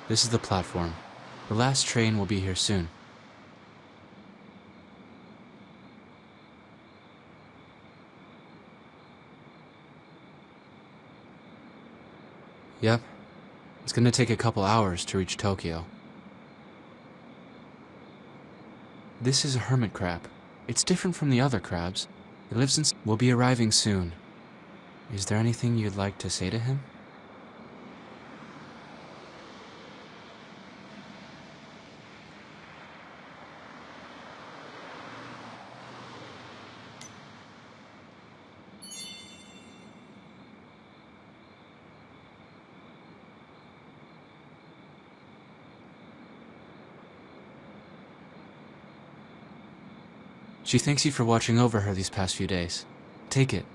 This is the platform. The last train will be here soon. Yep. It's gonna take a couple hours to reach Tokyo. This is a hermit crab. It's different from the other crabs. It lives in... We'll be arriving soon. Is there anything you'd like to say to him? She thanks you for watching over her these past few days. Take it.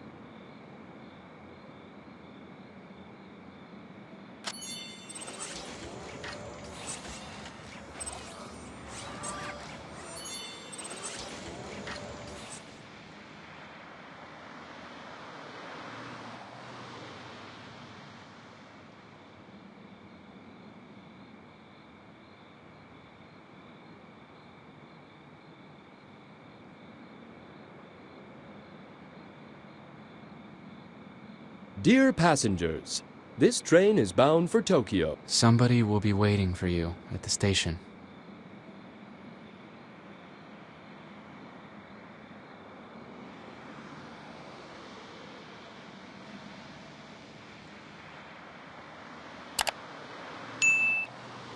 Dear passengers, this train is bound for Tokyo. Somebody will be waiting for you at the station.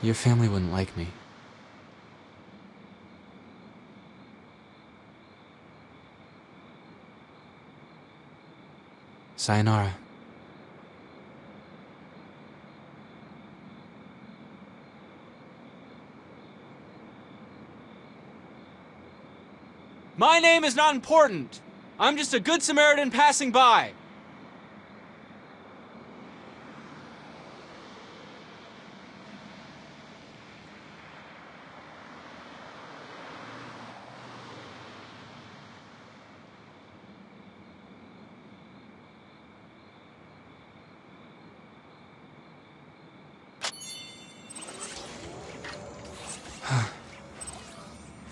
Your family wouldn't like me. Sayonara. My name is not important. I'm just a good Samaritan passing by.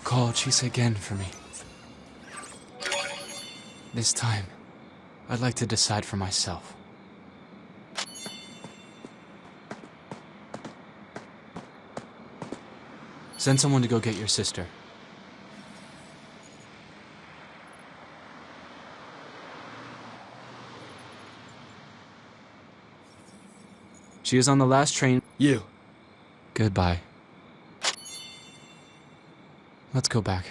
Call Chisa again for me. This time, I'd like to decide for myself. Send someone to go get your sister. She is on the last train. You. Goodbye. Let's go back.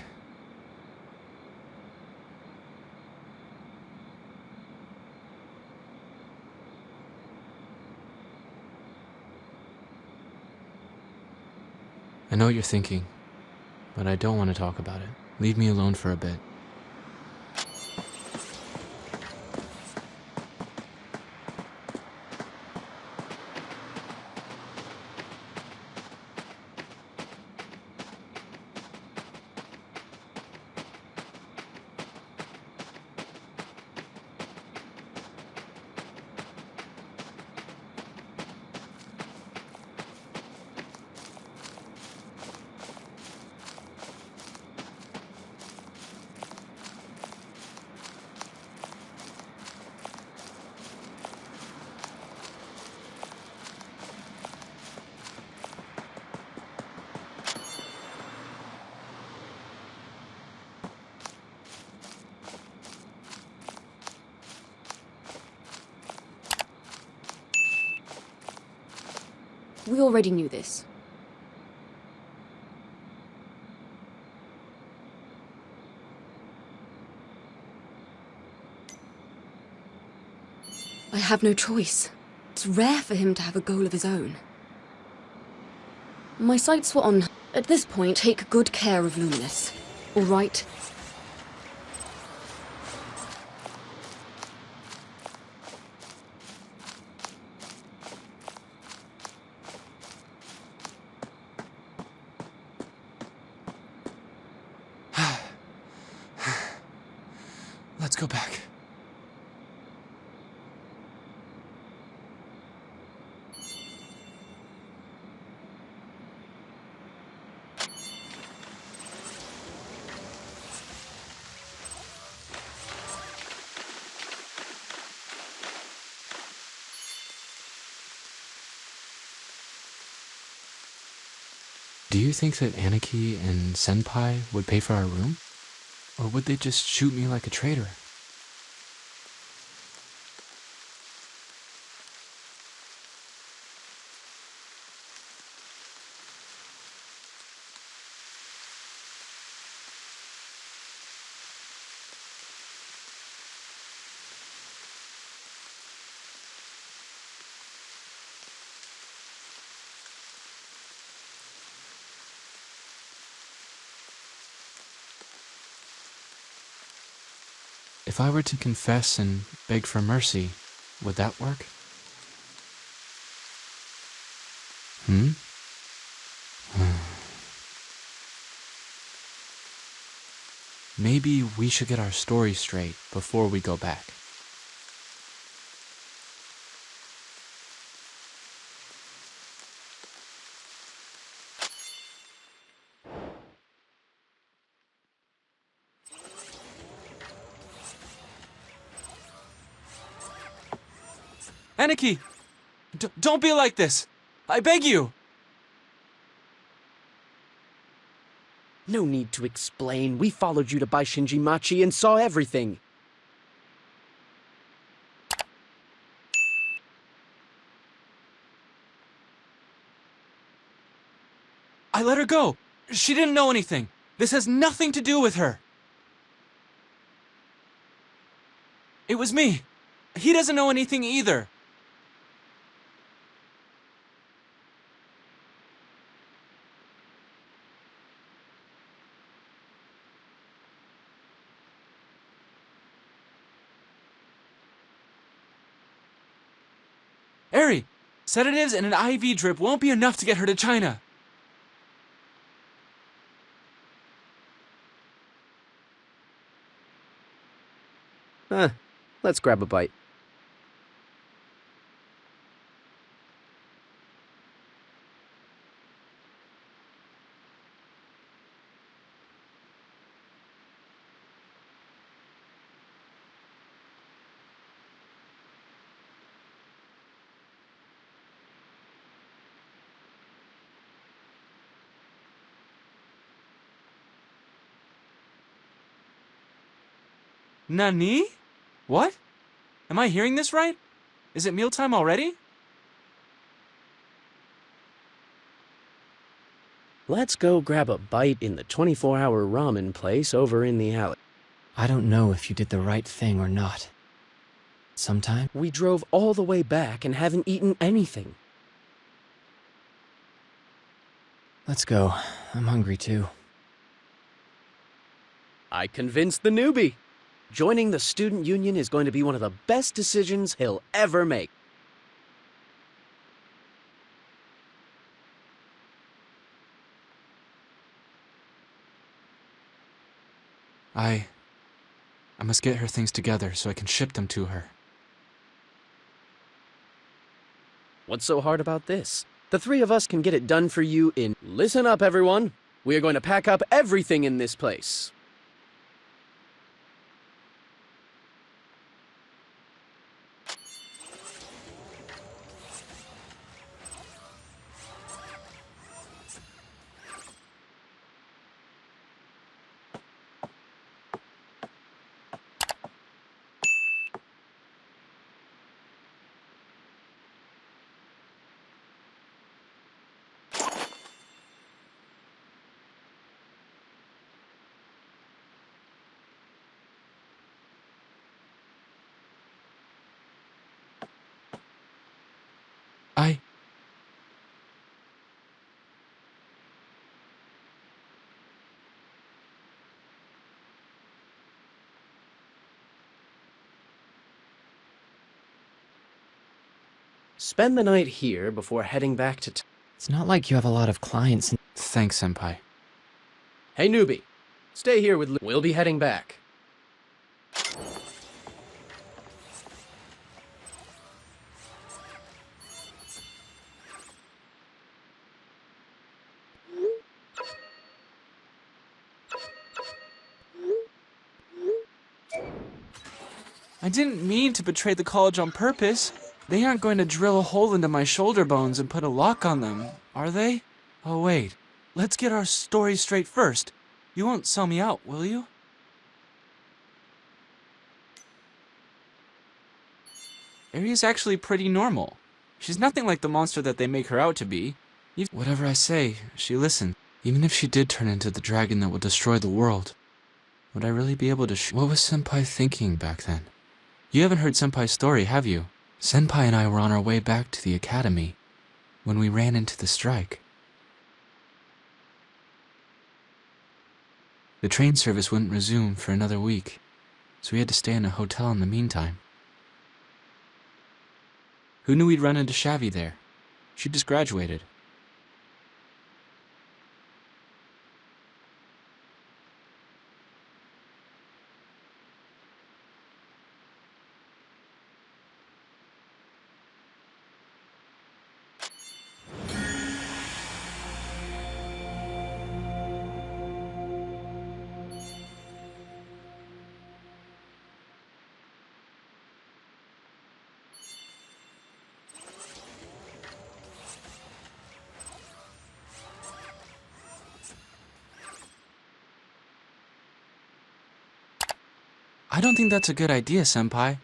I know what you're thinking, but I don't want to talk about it. Leave me alone for a bit. We already knew this. I have no choice. It's rare for him to have a goal of his own. My sights were on... At this point, take good care of Luminous. All right? Let's go back. Do you think that Aniki and Senpai would pay for our room? Or would they just shoot me like a traitor? If I were to confess and beg for mercy, would that work? Maybe we should get our story straight before we go back. Aniki! Don't be like this! I beg you! No need to explain. We followed you to buy Shinji-machi and saw everything. I let her go! She didn't know anything! This has nothing to do with her! It was me! He doesn't know anything either! Eri! Sedatives and an IV drip won't be enough to get her to China! Let's grab a bite. Nani? What? Am I hearing this right? Is it mealtime already? Let's go grab a bite in the 24-hour ramen place over in the alley. I don't know if you did the right thing or not. Sometime? We drove all the way back and haven't eaten anything. Let's go. I'm hungry too. I convinced the newbie. Joining the student union is going to be one of the best decisions he'll ever make. I must get her things together so I can ship them to her. What's so hard about this? The three of us can get it done for you in... Listen up, everyone. We are going to pack up everything in this place. I... Spend the night here before heading back to... It's not like you have a lot of clients and... Thanks, Senpai. Hey, newbie. Stay here with... We'll be heading back. I didn't mean to betray the college on purpose. They aren't going to drill a hole into my shoulder bones and put a lock on them, are they? Oh wait, let's get our story straight first. You won't sell me out, will you? Aria's actually pretty normal. She's nothing like the monster that they make her out to be. Whatever I say, she listens. Even if she did turn into the dragon that would destroy the world, would I really be able to What was Senpai thinking back then? You haven't heard Senpai's story, have you? Senpai and I were on our way back to the academy when we ran into the strike. The train service wouldn't resume for another week, so we had to stay in a hotel in the meantime. Who knew we'd run into Shavi there? She just graduated. I don't think that's a good idea, Senpai.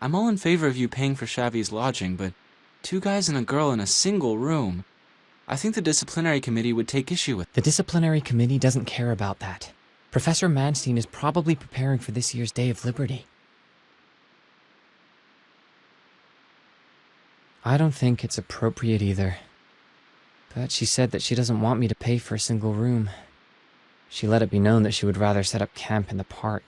I'm all in favor of you paying for Shavi's lodging, but 2 guys and a girl in a single room. I think the disciplinary committee would take issue with. The disciplinary committee doesn't care about that. Professor Manstein is probably preparing for this year's Day of Liberty. I don't think it's appropriate either. But she said that she doesn't want me to pay for a single room. She let it be known that she would rather set up camp in the park.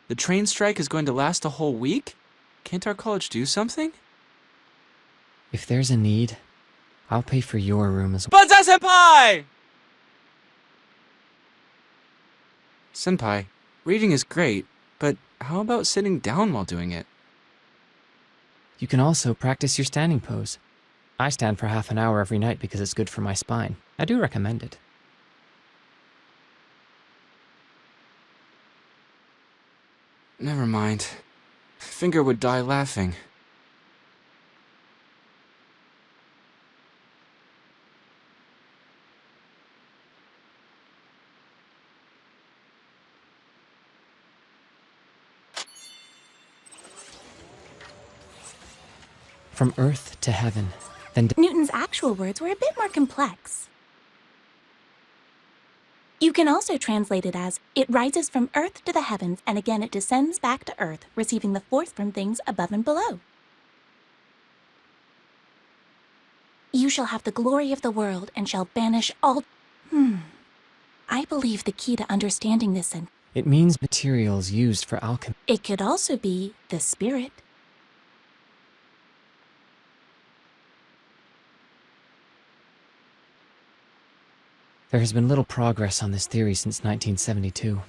The train strike is going to last a whole week? Can't our college do something? If there's a need, I'll pay for your room as well. Banzai Senpai! Senpai, reading is great, but how about sitting down while doing it? You can also practice your standing pose. I stand for half an hour every night because it's good for my spine. I do recommend it. Never mind. Finger would die laughing. From earth to heaven, then Newton's actual words were a bit more complex. You can also translate it as, it rises from earth to the heavens, and again it descends back to earth, receiving the force from things above and below. You shall have the glory of the world, and shall banish all... I believe the key to understanding this sentence. it means materials used for alchemy. It could also be the spirit. There has been little progress on this theory since 1972.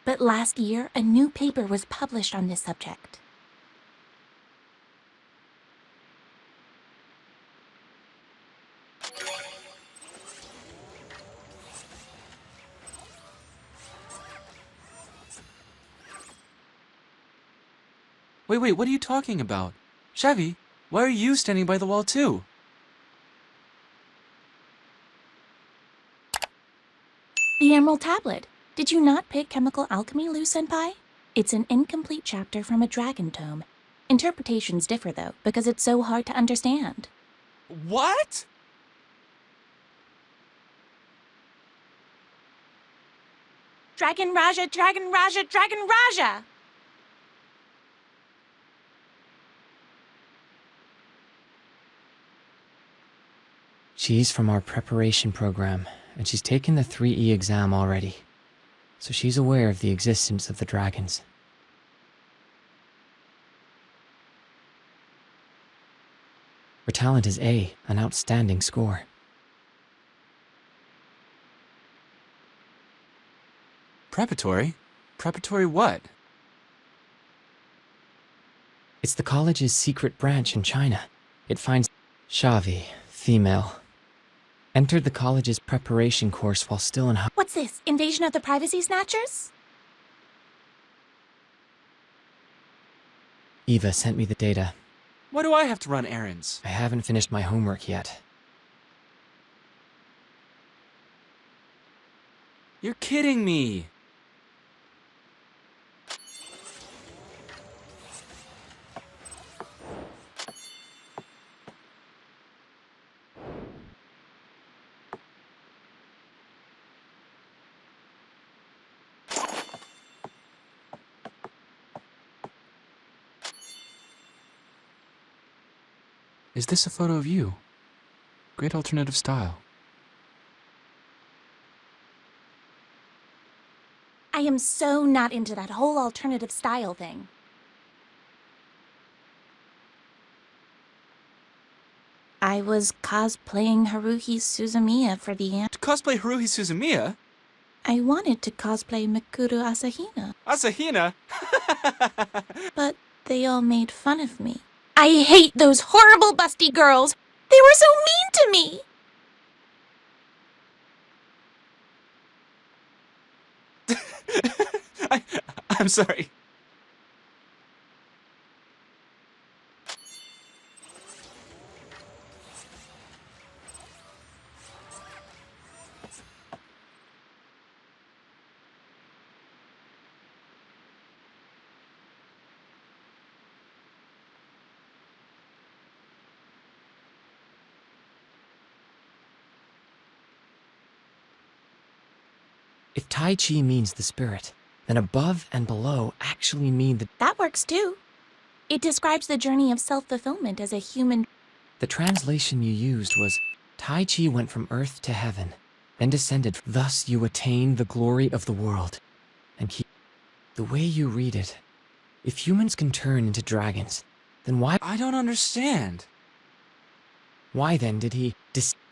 But last year, a new paper was published on this subject. Wait, what are you talking about? Shavi, why are you standing by the wall too? The Emerald Tablet. Did you not pick Chemical Alchemy, Lu Senpai? It's an incomplete chapter from a dragon tome. Interpretations differ, though, because it's so hard to understand. What? Dragon Raja, Dragon Raja, Dragon Raja! She's from our preparation program, and she's taken the 3E exam already. So she's aware of the existence of the dragons. Her talent is A, an outstanding score. Preparatory? Preparatory what? It's the college's secret branch in China. It finds Shavi, female. Entered the college's preparation course while still in high. What's this? Invasion of the Privacy Snatchers? Eva sent me the data. Why do I have to run errands? I haven't finished my homework yet. You're kidding me. Is this a photo of you? Great alternative style. I am so not into that whole alternative style thing. I was cosplaying Haruhi Suzumiya for the To cosplay Haruhi Suzumiya? I wanted to cosplay Mikuru Asahina, Asahina? but they all made fun of me. I hate those horrible busty girls! They were so mean to me! I'm sorry. If Tai Chi means the spirit, then above and below actually mean That works too. It describes the journey of self-fulfillment as a human. the translation you used was Tai Chi went from earth to heaven, then descended. Thus you attain the glory of the world. And the way you read it, if humans can turn into dragons, then I don't understand. why then did he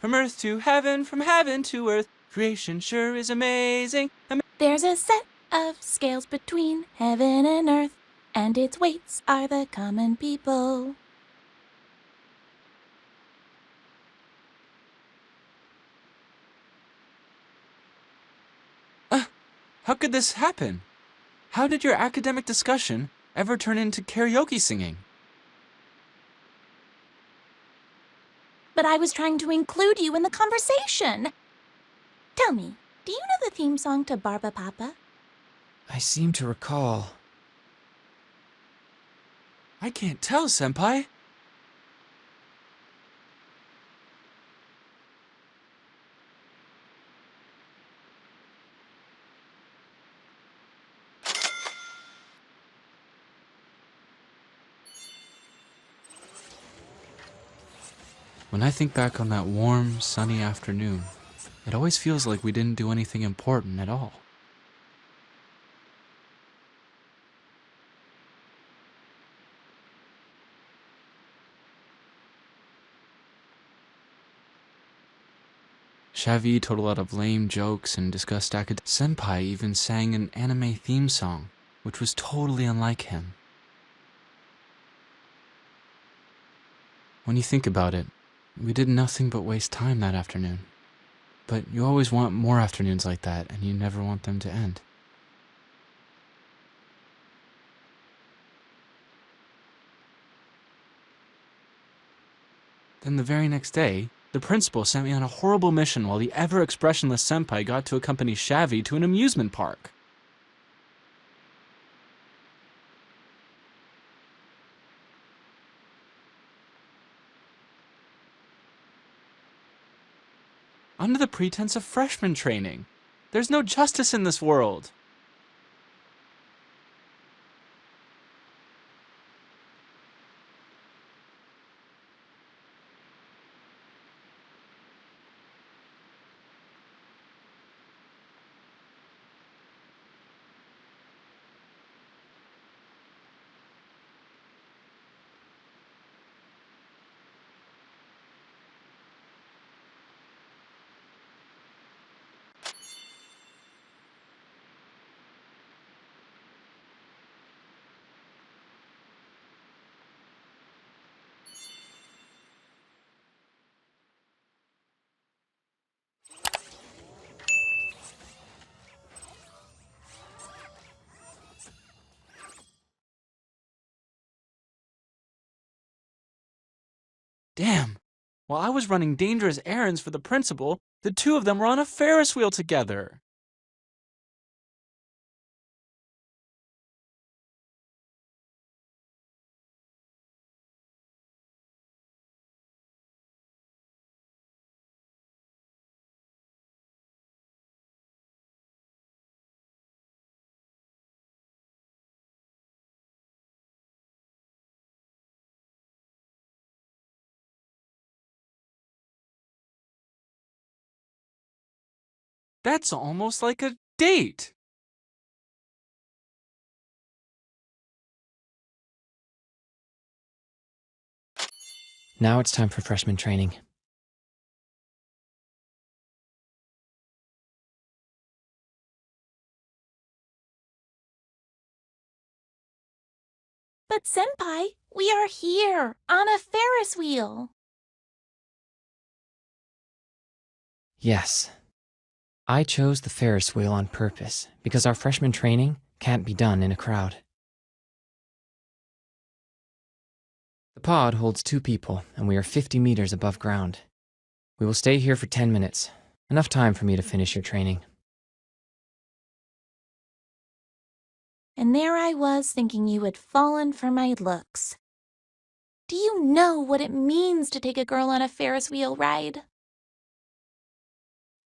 From earth to heaven, from heaven to earth, creation sure is amazing. There's a set of scales between heaven and earth, and its weights are the common people. How could this happen? How did your academic discussion ever turn into karaoke singing? But I was trying to include you in the conversation. Tell me, do you know the theme song to Barba Papa? I seem to recall. I can't tell, Senpai. When I think back on that warm, sunny afternoon, it always feels like we didn't do anything important at all. Shavi told a lot of lame jokes and discussed Senpai even sang an anime theme song, which was totally unlike him. When you think about it, we did nothing but waste time that afternoon. But you always want more afternoons like that, and you never want them to end. Then the very next day, the principal sent me on a horrible mission while the ever-expressionless senpai got to accompany Shavi to an amusement park. Under the pretense of freshman training. There's no justice in this world. Damn. While I was running dangerous errands for the principal, the two of them were on a Ferris wheel together. That's almost like a date. Now it's time for freshman training. But Senpai, we are here, on a Ferris wheel. Yes. I chose the Ferris wheel on purpose because our freshman training can't be done in a crowd. The pod holds 2 people, and we are 50 meters above ground. We will stay here for 10 minutes, enough time for me to finish your training. And there I was thinking you had fallen for my looks. Do you know what it means to take a girl on a Ferris wheel ride?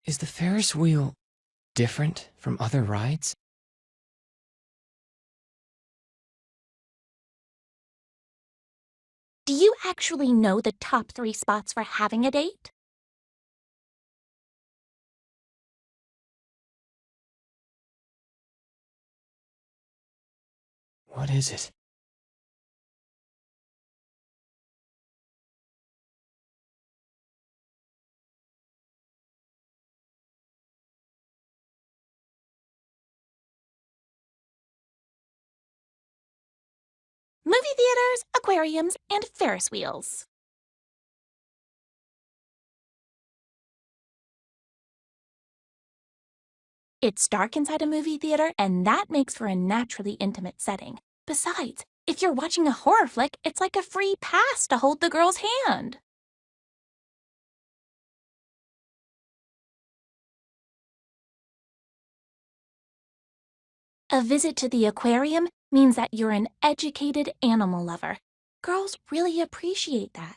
Is the Ferris wheel different from other rides? Do you actually know the top 3 spots for having a date? What is it? Movie theaters, aquariums, and Ferris wheels. It's dark inside a movie theater, and that makes for a naturally intimate setting. Besides, if you're watching a horror flick, it's like a free pass to hold the girl's hand. A visit to the aquarium means that you're an educated animal lover. Girls really appreciate that.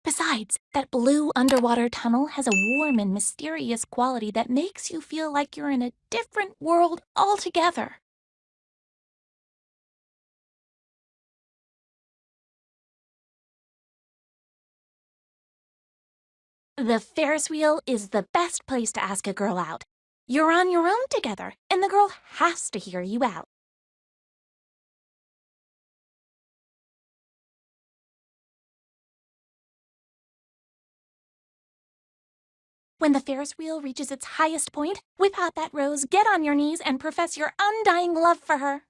Besides, that blue underwater tunnel has a warm and mysterious quality that makes you feel like you're in a different world altogether. The Ferris wheel is the best place to ask a girl out. You're on your own together, and the girl has to hear you out. When the Ferris wheel reaches its highest point, whip out that rose, get on your knees, and profess your undying love for her.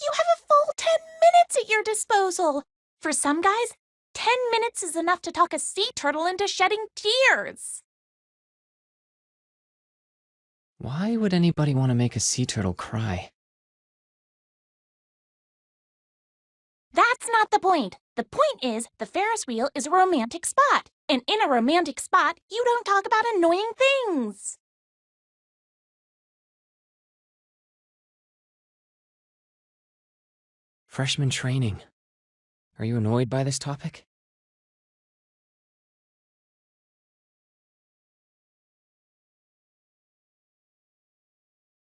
You have a full 10 minutes at your disposal. For some guys, 10 minutes is enough to talk a sea turtle into shedding tears. Why would anybody want to make a sea turtle cry? That's not the point. The point is, the Ferris wheel is a romantic spot. And in a romantic spot, you don't talk about annoying things. Freshman training. Are you annoyed by this topic?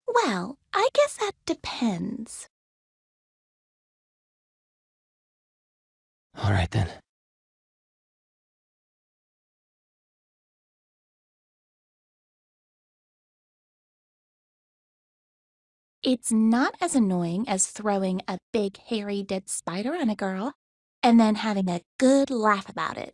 Well, I guess that depends. All right then. It's not as annoying as throwing a big, hairy, dead spider on a girl and then having a good laugh about it.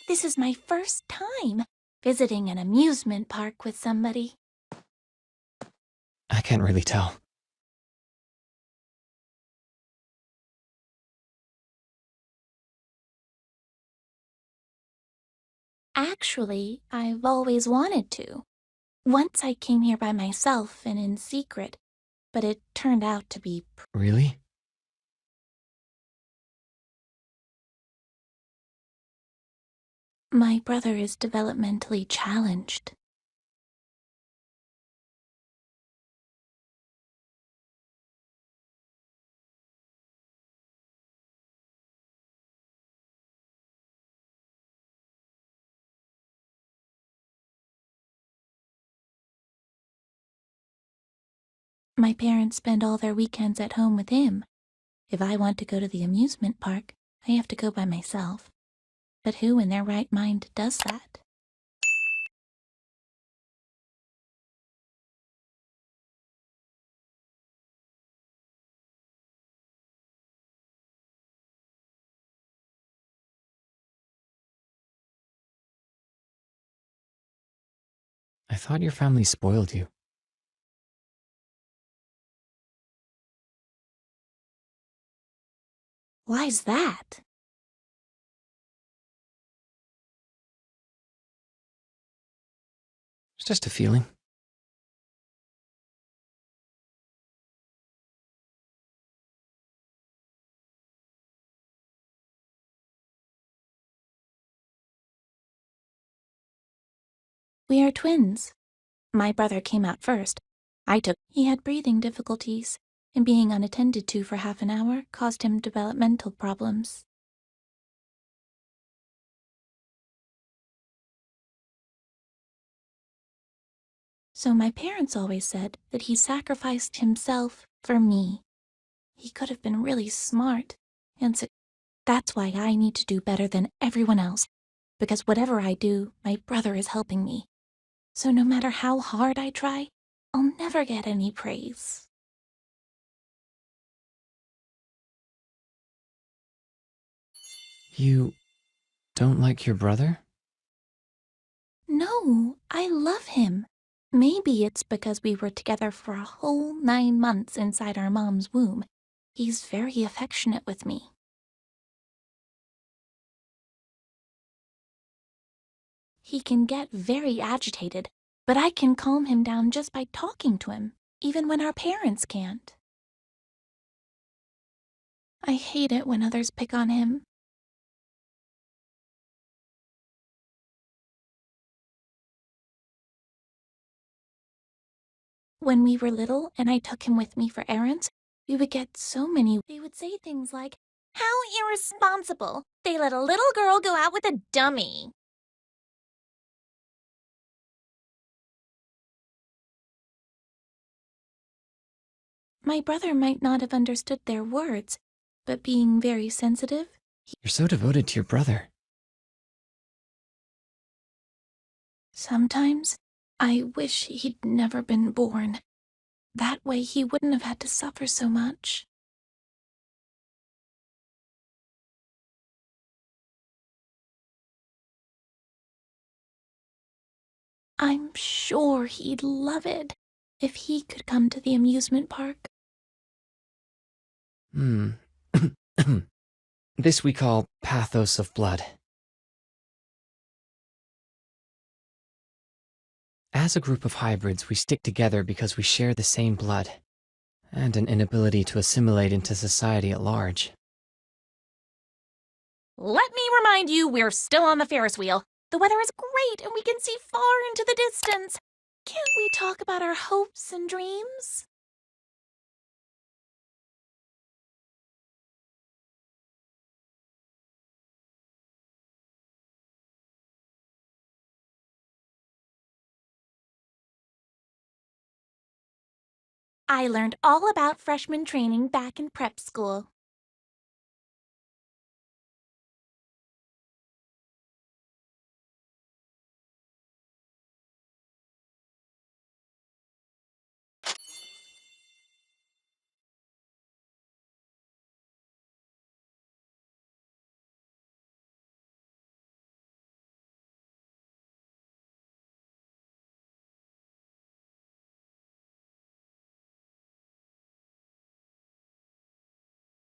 This is my first time visiting an amusement park with somebody. I can't really tell. Actually, I've always wanted to. Once I came here by myself and in secret, but it turned out to be... Really? My brother is developmentally challenged. My parents spend all their weekends at home with him. If I want to go to the amusement park, I have to go by myself. But who in their right mind does that? I thought your family spoiled you. Why's that? It's just a feeling. We are twins. My brother came out first. He had breathing difficulties, and being unattended to for half an hour caused him developmental problems. So my parents always said that he sacrificed himself for me. He could have been really smart, and that's why I need to do better than everyone else, because whatever I do, my brother is helping me. So no matter how hard I try, I'll never get any praise. You don't like your brother? No, I love him. Maybe it's because we were together for a whole 9 months inside our mom's womb. He's very affectionate with me. He can get very agitated, but I can calm him down just by talking to him, even when our parents can't. I hate it when others pick on him. When we were little and I took him with me for errands, we would get so many. They would say things like, "How irresponsible! They let a little girl go out with a dummy." My brother might not have understood their words, but being very sensitive, You're so devoted to your brother. sometimes I wish he'd never been born. That way he wouldn't have had to suffer so much. I'm sure he'd love it if he could come to the amusement park. This we call pathos of blood. As a group of hybrids, we stick together because we share the same blood, and an inability to assimilate into society at large. Let me remind you, we're still on the Ferris wheel. The weather is great and we can see far into the distance. Can't we talk about our hopes and dreams? I learned all about freshman training back in prep school.